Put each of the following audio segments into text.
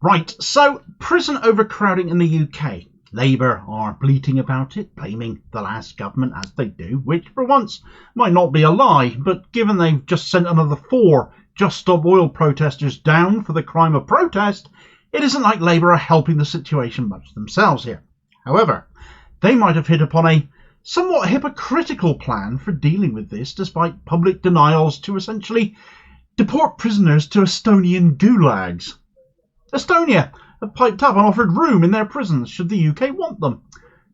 Right, so prison overcrowding in the UK. Labour are bleating about it, blaming the last government as they do, which for once might not be a lie, but given they've just sent another 4 Just Stop Oil protesters down for the crime of protest, it isn't like Labour are helping the situation much themselves here. However, they might have hit upon a somewhat hypocritical plan for dealing with this, despite public denials to essentially deport prisoners to Estonian gulags. Estonia have piped up and offered room in their prisons should the UK want them.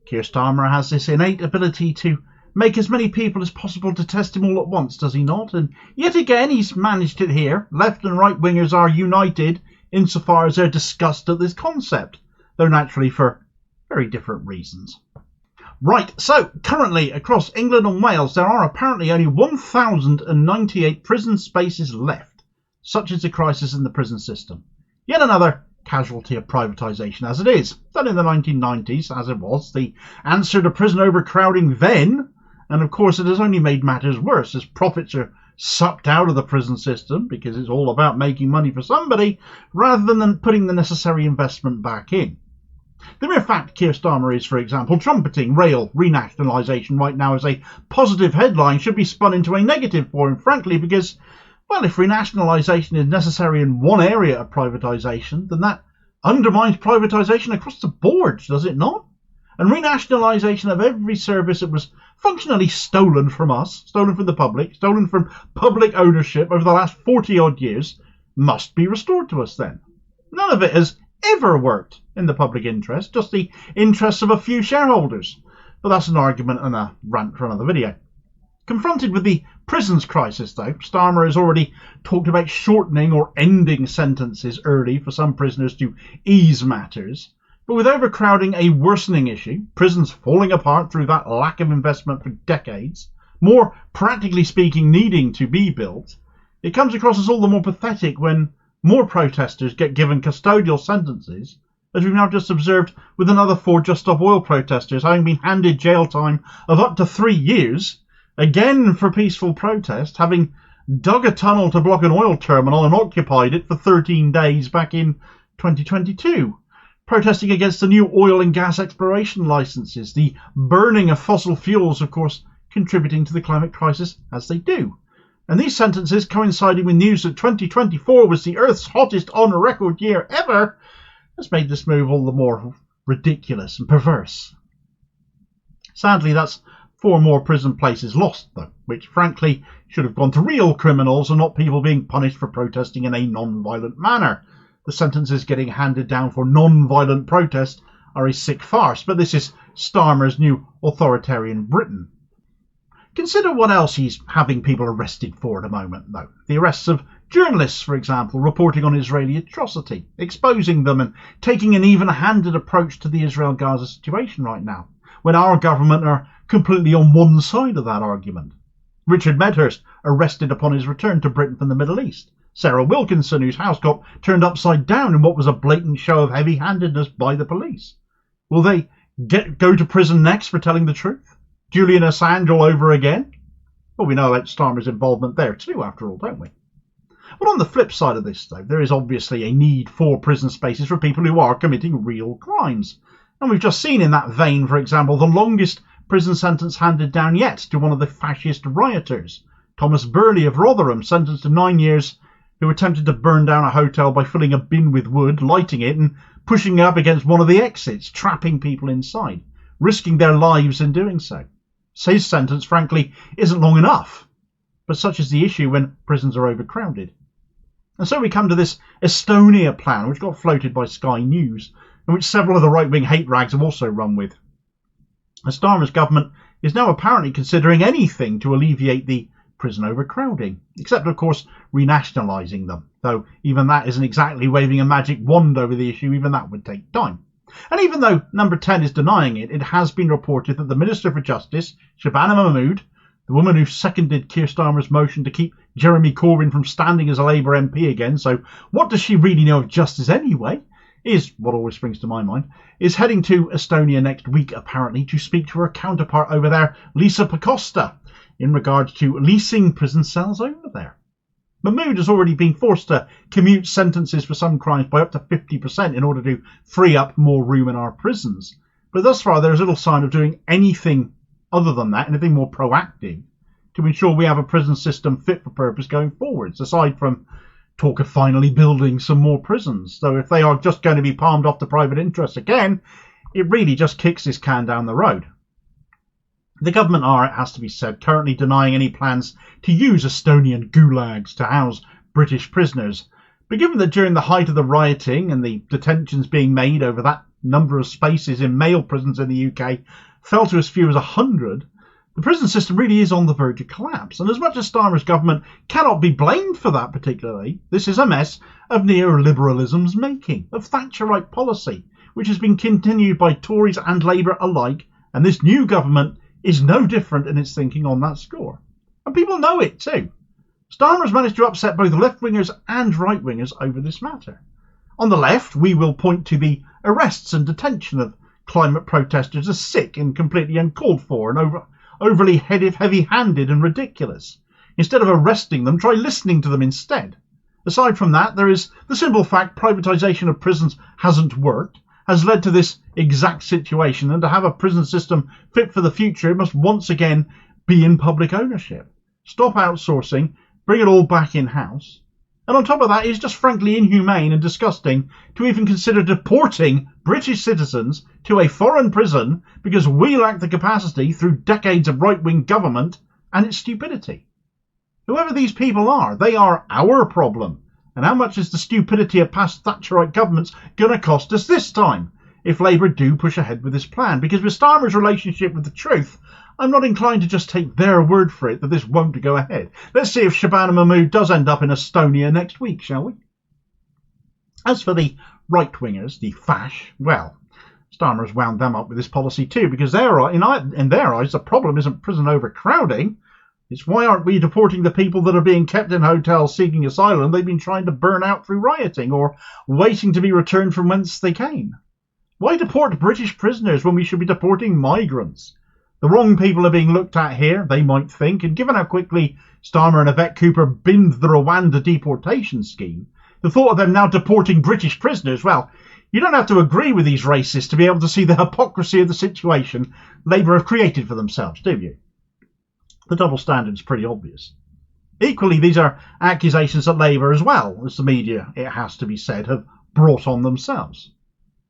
Keir Starmer has this innate ability to make as many people as possible detest him all at once, does he not? And yet again he's managed it here. Left and right wingers are united insofar as their disgust at this concept, though naturally for very different reasons. Right, so currently across England and Wales there are apparently only 1,098 prison spaces left. Such is the crisis in the prison system. Yet another casualty of privatisation as it is. Done in the 1990s, as it was, the answer to prison overcrowding then, and of course it has only made matters worse as profits are sucked out of the prison system because it's all about making money for somebody rather than putting the necessary investment back in. The mere fact Keir Starmer is, for example, trumpeting rail renationalisation right now as a positive headline should be spun into a negative for him, frankly, because well, if renationalisation is necessary in one area of privatisation, then that undermines privatisation across the board, does it not? And renationalisation of every service that was functionally stolen from us, stolen from the public, stolen from public ownership over the last 40-odd years, must be restored to us then. None of it has ever worked in the public interest, just the interests of a few shareholders. But that's an argument and a rant for another video. Confronted with the prisons crisis, though, Starmer has already talked about shortening or ending sentences early for some prisoners to ease matters. But with overcrowding a worsening issue, prisons falling apart through that lack of investment for decades, more practically speaking needing to be built, it comes across as all the more pathetic when more protesters get given custodial sentences, as we've now just observed with another 4 Just Stop Oil protesters having been handed jail time of up to 3 years, again for peaceful protest, having dug a tunnel to block an oil terminal and occupied it for 13 days back in 2022, protesting against the new oil and gas exploration licenses, the burning of fossil fuels, of course, contributing to the climate crisis as they do. And these sentences coinciding with news that 2024 was the Earth's hottest on-record year ever has made this move all the more ridiculous and perverse. Sadly, that's 4 more prison places lost, though, which frankly should have gone to real criminals and not people being punished for protesting in a non-violent manner. The sentences getting handed down for non-violent protest are a sick farce, but this is Starmer's new authoritarian Britain. Consider what else he's having people arrested for at the moment, though. The arrests of journalists, for example, reporting on Israeli atrocity, exposing them and taking an even-handed approach to the Israel-Gaza situation right now, when our government are completely on one side of that argument. Richard Medhurst arrested upon his return to Britain from the Middle East. Sarah Wilkinson, whose house got turned upside down in what was a blatant show of heavy-handedness by the police. Will they go to prison next for telling the truth? Julian Assange all over again? Well, we know about Starmer's involvement there too, after all, don't we? But on the flip side of this, though, there is obviously a need for prison spaces for people who are committing real crimes. And we've just seen in that vein, for example, the longest prison sentence handed down yet to one of the fascist rioters, Thomas Burley of Rotherham, sentenced to 9 years, who attempted to burn down a hotel by filling a bin with wood, lighting it and pushing it up against one of the exits, trapping people inside, risking their lives in doing so. His sentence, frankly, isn't long enough, but such is the issue when prisons are overcrowded. And so we come to this Estonia plan, which got floated by Sky News, and which several of the right-wing hate rags have also run with. Starmer's government is now apparently considering anything to alleviate the prison overcrowding, except, of course, renationalising them, though even that isn't exactly waving a magic wand over the issue, even that would take time. And even though Number 10 is denying it, it has been reported that the Minister for Justice, Shabana Mahmood, the woman who seconded Keir Starmer's motion to keep Jeremy Corbyn from standing as a Labour MP again, so what does she really know of justice anyway, is what always springs to my mind, is heading to Estonia next week, apparently, to speak to her counterpart over there, Lisa Pacosta, in regards to leasing prison cells over there. Mahmood has already been forced to commute sentences for some crimes by up to 50% in order to free up more room in our prisons. But thus far, there's little sign of doing anything other than that, anything more proactive, to ensure we have a prison system fit for purpose going forwards, aside from talk of finally building some more prisons. So if they are just going to be palmed off to private interests again, it really just kicks this can down the road. The government are, it has to be said, currently denying any plans to use Estonian gulags to house British prisoners. But given that during the height of the rioting and the detentions being made over that number of spaces in male prisons in the UK fell to as few as 100, the prison system really is on the verge of collapse. And as much as Starmer's government cannot be blamed for that particularly, this is a mess of neoliberalism's making, of Thatcherite policy, which has been continued by Tories and Labour alike, and this new government is no different in its thinking on that score. And people know it too. Starmer's managed to upset both left-wingers and right-wingers over this matter. On the left, we will point to the arrests and detention of climate protesters as sick and completely uncalled for and overly heavy-handed and ridiculous. Instead of arresting them, try listening to them instead. Aside from that, there is the simple fact privatisation of prisons hasn't worked, has led to this exact situation, and to have a prison system fit for the future, it must once again be in public ownership. Stop outsourcing, bring it all back in-house. And on top of that, it's just frankly inhumane and disgusting to even consider deporting British citizens to a foreign prison because we lack the capacity through decades of right-wing government and its stupidity. Whoever these people are, they are our problem. And how much is the stupidity of past Thatcherite governments going to cost us this time, if Labour do push ahead with this plan? Because with Starmer's relationship with the truth, I'm not inclined to just take their word for it that this won't go ahead. Let's see if Shabana Mahmood does end up in Estonia next week, shall we? As for the right-wingers, the fash, well, Starmer's wound them up with this policy too, because in their eyes, the problem isn't prison overcrowding. It's why aren't we deporting the people that are being kept in hotels seeking asylum they've been trying to burn out through rioting or waiting to be returned from whence they came? Why deport British prisoners when we should be deporting migrants? The wrong people are being looked at here, they might think, and given how quickly Starmer and Yvette Cooper binned the Rwanda deportation scheme, the thought of them now deporting British prisoners, well, you don't have to agree with these racists to be able to see the hypocrisy of the situation Labour have created for themselves, do you? The double standard is pretty obvious. Equally, these are accusations that Labour, as well as the media, it has to be said, have brought on themselves.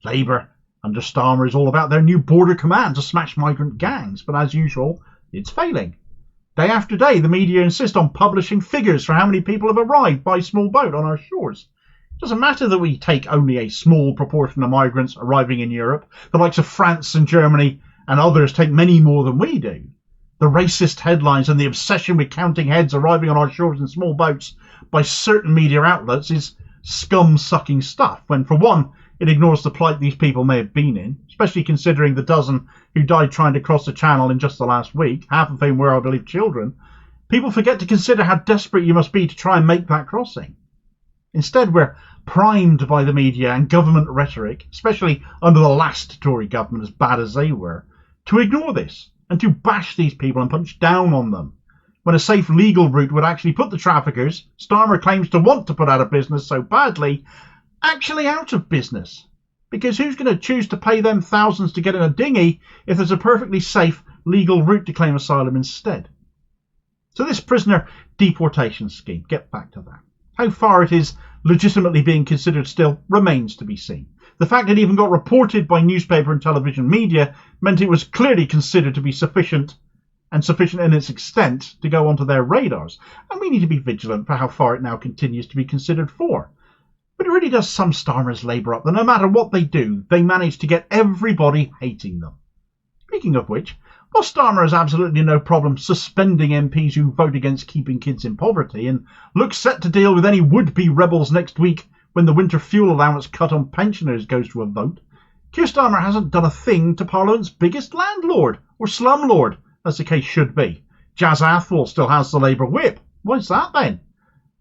Labour, under Starmer, is all about their new border command to smash migrant gangs, but as usual, it's failing. Day after day, the media insist on publishing figures for how many people have arrived by small boat on our shores. It doesn't matter that we take only a small proportion of migrants arriving in Europe. The likes of France and Germany and others take many more than we do. The racist headlines and the obsession with counting heads arriving on our shores in small boats by certain media outlets is scum-sucking stuff, when for one, it ignores the plight these people may have been in, especially considering the dozen who died trying to cross the channel in just the last week, half of whom were, I believe, children. People forget to consider how desperate you must be to try and make that crossing. Instead, we're primed by the media and government rhetoric, especially under the last Tory government, as bad as they were, to ignore this and to bash these people and punch down on them, when a safe legal route would actually put the traffickers Starmer claims to want to put out of business so badly, actually out of business. Because who's going to choose to pay them thousands to get in a dinghy if there's a perfectly safe legal route to claim asylum instead? So this prisoner deportation scheme, get back to that. How far it is legitimately being considered still remains to be seen. The fact it even got reported by newspaper and television media meant it was clearly considered to be sufficient in its extent to go onto their radars. And we need to be vigilant for how far it now continues to be considered for. But it really does sum Starmer's Labour up that no matter what they do, they manage to get everybody hating them. Speaking of which, while Starmer has absolutely no problem suspending MPs who vote against keeping kids in poverty and looks set to deal with any would-be rebels next week when the winter fuel allowance cut on pensioners goes to a vote, Keir Starmer hasn't done a thing to Parliament's biggest landlord, or slumlord, as the case should be. Jazz Athwell still has the Labour whip. Why's that then?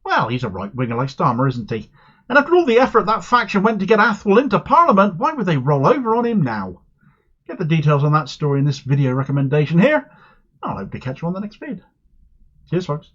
Well, he's a right-winger like Starmer, isn't he? And after all the effort that faction went to get Athwell into Parliament, why would they roll over on him now? Get the details on that story in this video recommendation here. I'll hope to catch you on the next vid. Cheers, folks.